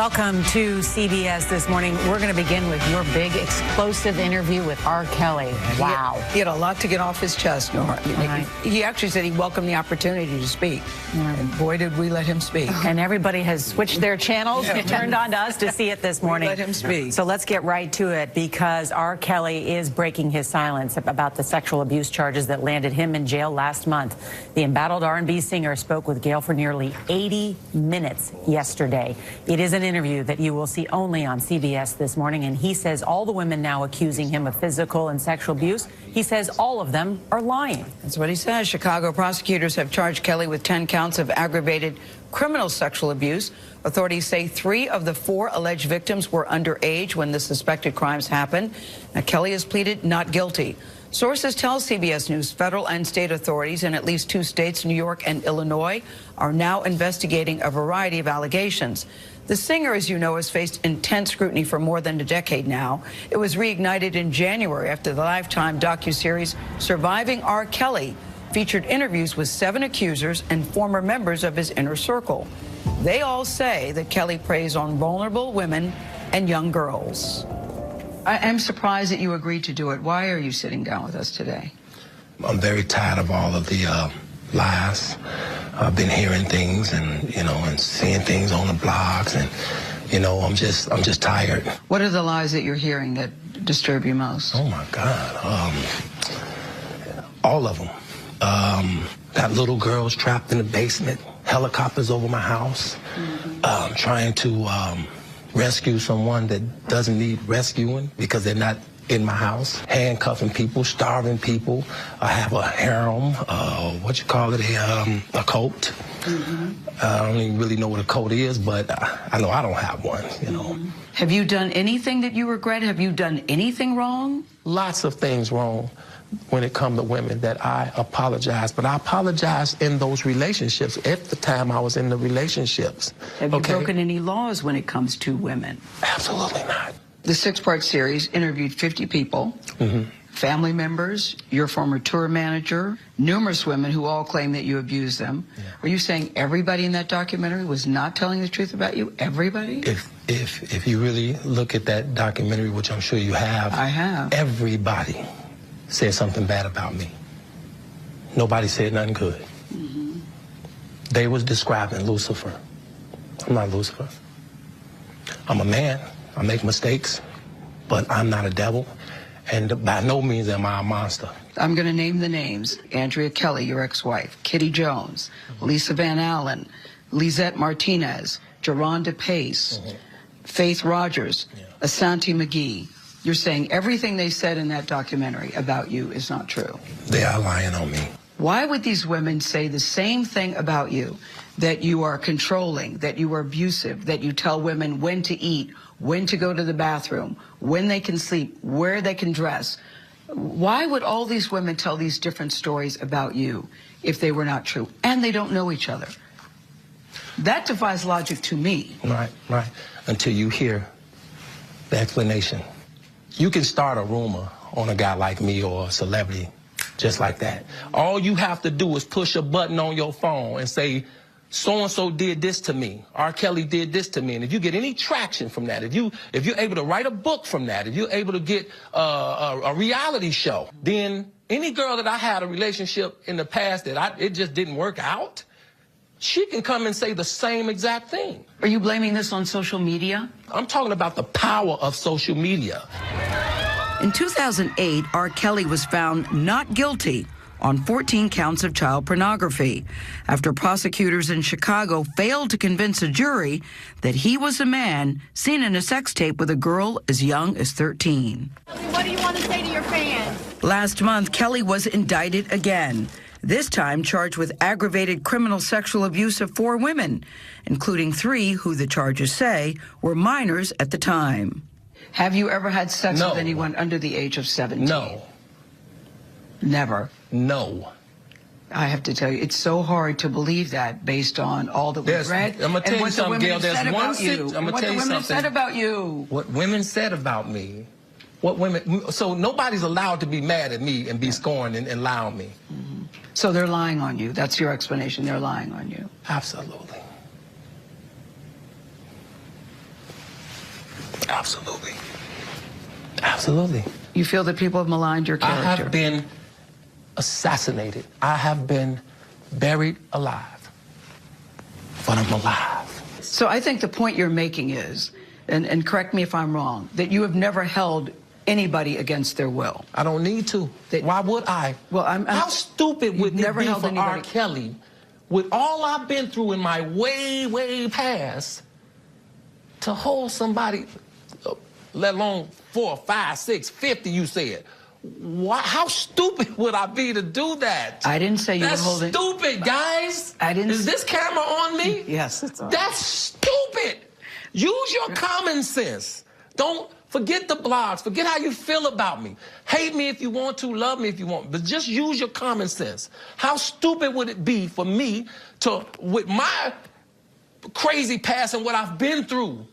Welcome to CBS This Morning. We're going to begin with your big explosive interview with R. Kelly. Wow. He had a lot to get off his chest, Nora. Right. He actually said he welcomed the opportunity to speak. Right. And boy, did we let him speak. And everybody has switched their channels and turned on to us to see it this morning. We let him speak. So let's get right to it, because R. Kelly is breaking his silence about the sexual abuse charges that landed him in jail last month. The embattled R&B singer spoke with Gayle for nearly 80 minutes yesterday. It is an interview that you will see only on CBS This Morning, and he says all the women now accusing him of physical and sexual abuse, he says all of them are lying. That's what he says. Chicago prosecutors have charged Kelly with 10 counts of aggravated criminal sexual abuse. Authorities say 3 of the 4 alleged victims were underage when the suspected crimes happened. Now, Kelly has pleaded not guilty. Sources tell CBS News federal and state authorities in at least 2 states, New York and Illinois, are now investigating a variety of allegations. The singer, as you know, has faced intense scrutiny for more than a decade now. It was reignited in January after the Lifetime docuseries Surviving R. Kelly featured interviews with 7 accusers and former members of his inner circle. They all say that Kelly preys on vulnerable women and young girls. I am surprised that you agreed to do it. Why are you sitting down with us today? I'm very tired of all of the lies. I've been hearing things and, and seeing things on the blogs, and, I'm just tired. What are the lies that you're hearing that disturb you most? Oh my God. All of them. Got little girls trapped in the basement, helicopters over my house, trying to rescue someone that doesn't need rescuing because they're not in my house, handcuffing people, starving people. I have a harem, a cult. I don't even really know what a cult is, but I know I don't have one, Have you done anything that you regret? Have you done anything wrong? Lots of things wrong when it comes to women that I apologize, but I apologize in those relationships at the time I was in the relationships. Have you broken any laws when it comes to women? Absolutely not. The 6-part series interviewed 50 people, family members, your former tour manager, numerous women who all claim that you abused them. Yeah. Are you saying everybody in that documentary was not telling the truth about you? Everybody? If you really look at that documentary, which I'm sure you have, I have. Everybody said something bad about me. Nobody said nothing good. They was describing Lucifer. I'm not Lucifer. I'm a man. I make mistakes, but I'm not a devil, and by no means am I a monster. I'm going to name the names. Andrea Kelly, your ex-wife, Kitty Jones, Lisa Van Allen, Lisette Martinez, Geronda Pace, Faith Rogers, Asante McGee. You're saying everything they said in that documentary about you is not true. They are lying on me. Why would these women say the same thing about you? That you are controlling, that you are abusive, that you tell women when to eat, when to go to the bathroom, when they can sleep, where they can dress. Why would all these women tell these different stories about you if they were not true? And they don't know each other. That defies logic to me. Right. Until you hear the explanation. You can start a rumor on a guy like me or a celebrity just like that. All you have to do is push a button on your phone and say, so-and-so did this to me. R. Kelly did this to me. And if you get any traction from that, if you're able to write a book from that, if you're able to get a reality show, then any girl that I had a relationship in the past that it just didn't work out, she can come and say the same exact thing. Are you blaming this on social media? I'm talking about the power of social media. In 2008, R. Kelly was found not guilty on 14 counts of child pornography after prosecutors in Chicago failed to convince a jury that he was a man seen in a sex tape with a girl as young as 13. What do you want to say to your fans? Last month, Kelly was indicted again, this time charged with aggravated criminal sexual abuse of 4 women, including 3 who the charges say were minors at the time. Have you ever had sex with anyone under the age of 17? No. Never? No. I have to tell you, it's so hard to believe that based on all that we've read. I'm going to tell you something, Gayle. There's one thing. I'm going to tell you something. What the women said about you. What women said about me. What women. So nobody's allowed to be mad at me and be scorned and lie on me. So they're lying on you. That's your explanation. They're lying on you. Absolutely. Absolutely. Absolutely. You feel that people have maligned your character? I have been assassinated. I have been buried alive. But I'm alive. So I think the point you're making is, and correct me if I'm wrong, that you have never held anybody against their will. I don't need to. Why would I? Well, How stupid would it be for R. Kelly, with all I've been through in my way, way past, to hold somebody, let alone 4, 5, 6, 50, you said. How stupid would I be to do that? I didn't say you were holding... That's stupid, guys. I didn't... Is this camera on me? Yes, it's on. That's stupid. Use your common sense. Don't forget the blogs. Forget how you feel about me. Hate me if you want to, love me if you want, but just use your common sense. How stupid would it be for me to, with my crazy past and what I've been through,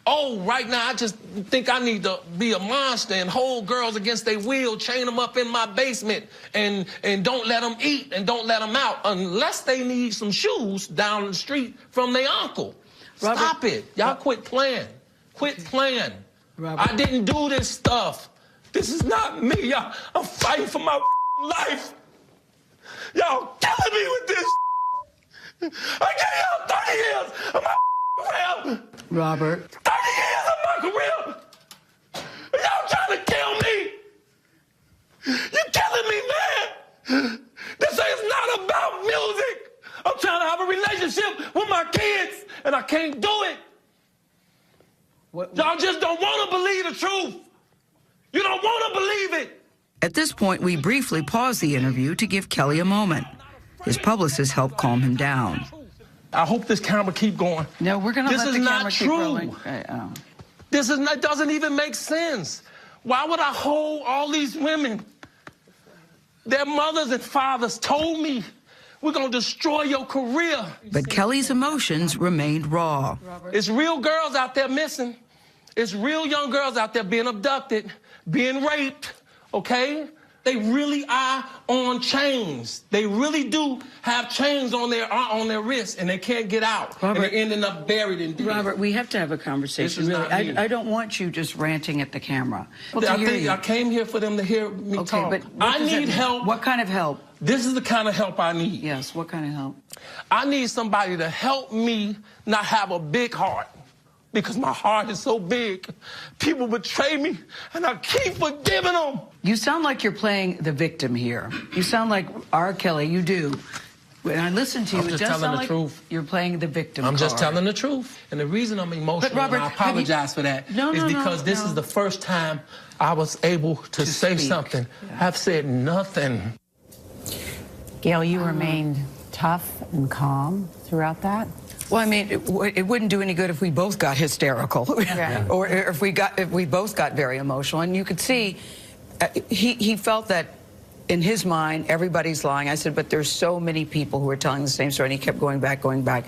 oh, right now I just think I need to be a monster and hold girls against their will, chain them up in my basement, and don't let them eat and don't let them out unless they need some shoes down the street from their uncle. Robert, stop it. Y'all quit playing. Quit playing. Robert. I didn't do this stuff. This is not me. I'm fighting for my life. Y'all killing me with this. I gave y'all 30 years of my career. Robert. 30 years of my career. Y'all trying to kill me. You're killing me, man. This is not about music. I'm trying to have a relationship with my kids, and I can't do it. Y'all just don't want to believe the truth. You don't want to believe it. At this point, we briefly paused the interview to give Kelly a moment. His publicist helped calm him down. I hope this camera keep going. No, we're going to let the camera keep rolling. This is not, doesn't even make sense. Why would I hold all these women? Their mothers and fathers told me, we're going to destroy your career. But Kelly's emotions remained raw. It's real girls out there missing. It's real young girls out there being abducted, being raped, okay? They really are on chains. They really do have chains on their wrists, and they can't get out. Robert, and they're ending up buried in dead. Robert, we have to have a conversation. Really, I don't want you just ranting at the camera. I came here for them to hear me talk. But I need help. What kind of help? This is the kind of help I need. Yes, what kind of help? I need somebody to help me not have a big heart, because my heart is so big. People betray me, and I keep forgiving them. You sound like you're playing the victim here. You sound like R. Kelly. You do. When I listen to you, it does sound like you're playing the victim card. I'm just telling the truth. And the reason I'm emotional, Robert, and I apologize for that, is because this is the first time I was able to say something. Yeah. I've said nothing. Gayle, you remained tough and calm throughout that? Well, I mean, it wouldn't do any good if we both got hysterical, or if we both got very emotional. And you could see, he felt that in his mind everybody's lying. I said, but there's so many people who are telling the same story. And he kept going back, going back.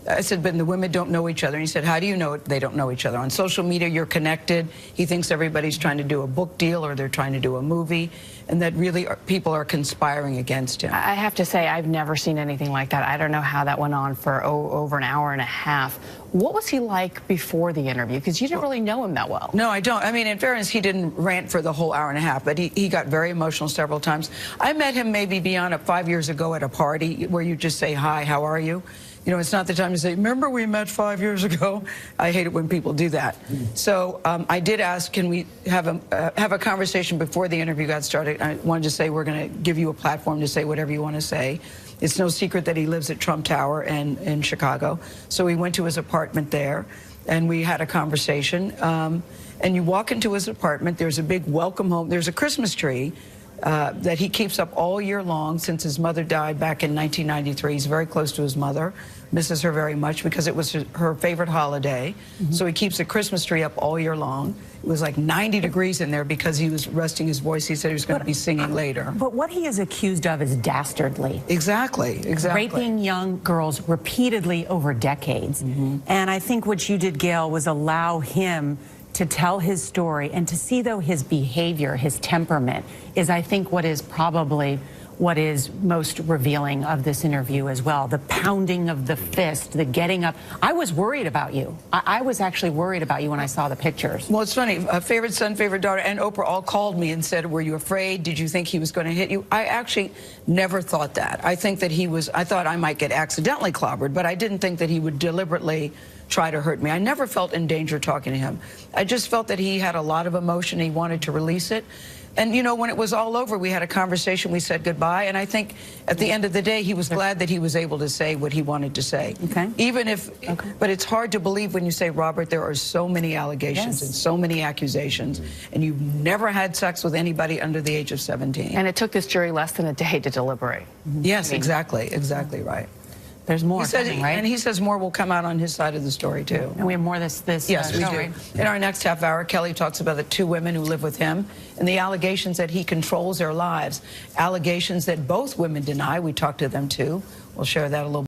I said, but the women don't know each other. And he said, how do you know they don't know each other? On social media, you're connected. He thinks everybody's trying to do a book deal or they're trying to do a movie, and that really people are conspiring against him. I have to say, I've never seen anything like that. I don't know how that went on for over an hour and a half. What was he like before the interview? Because you didn't really know him that well. No, I don't. I mean, in fairness, he didn't rant for the whole hour and a half, but he got very emotional several times. I met him maybe beyond 5 years ago at a party where you just say, hi, how are you? You know, it's not the time to say, remember we met 5 years ago? I hate it when people do that. So I did ask, can we have a conversation before the interview got started? I wanted to say, we're going to give you a platform to say whatever you want to say. It's no secret that he lives at Trump Tower in Chicago. So we went to his apartment there, and we had a conversation. And you walk into his apartment, there's a big welcome home. There's a Christmas tree that he keeps up all year long since his mother died back in 1993. He's very close to his mother, misses her very much because it was her favorite holiday. So he keeps the Christmas tree up all year long. It was like 90 degrees in there because he was resting his voice. He said he was going to be singing later. But what he is accused of is dastardly. Exactly. Raping young girls repeatedly over decades. And I think what you did, Gayle, was allow him to tell his story and to see, though, his behavior, his temperament is, I think, what is probably what is most revealing of this interview as well. The pounding of the fist, the getting up. I was worried about you. I was actually worried about you when I saw the pictures. Well, it's funny. Favorite son, favorite daughter, and Oprah all called me and said, were you afraid? Did you think he was going to hit you? I actually never thought that. I think that I thought I might get accidentally clobbered, but I didn't think that he would deliberately try to hurt me. I never felt in danger talking to him. I just felt that he had a lot of emotion. He wanted to release it. And, you know, when it was all over, we had a conversation, we said goodbye, and I think at the end of the day, he was glad that he was able to say what he wanted to say. Okay. Even if, but it's hard to believe when you say, Robert, there are so many allegations and so many accusations, and you've never had sex with anybody under the age of 17. And it took this jury less than a day to deliberate. Yes, exactly right. There's more coming, right? And he says more will come out on his side of the story, too. And we have more this Yes, we show, do. right? In our next half hour, Kelly talks about the 2 women who live with him and the allegations that he controls their lives. Allegations that both women deny. We talked to them, too. We'll share that a little bit.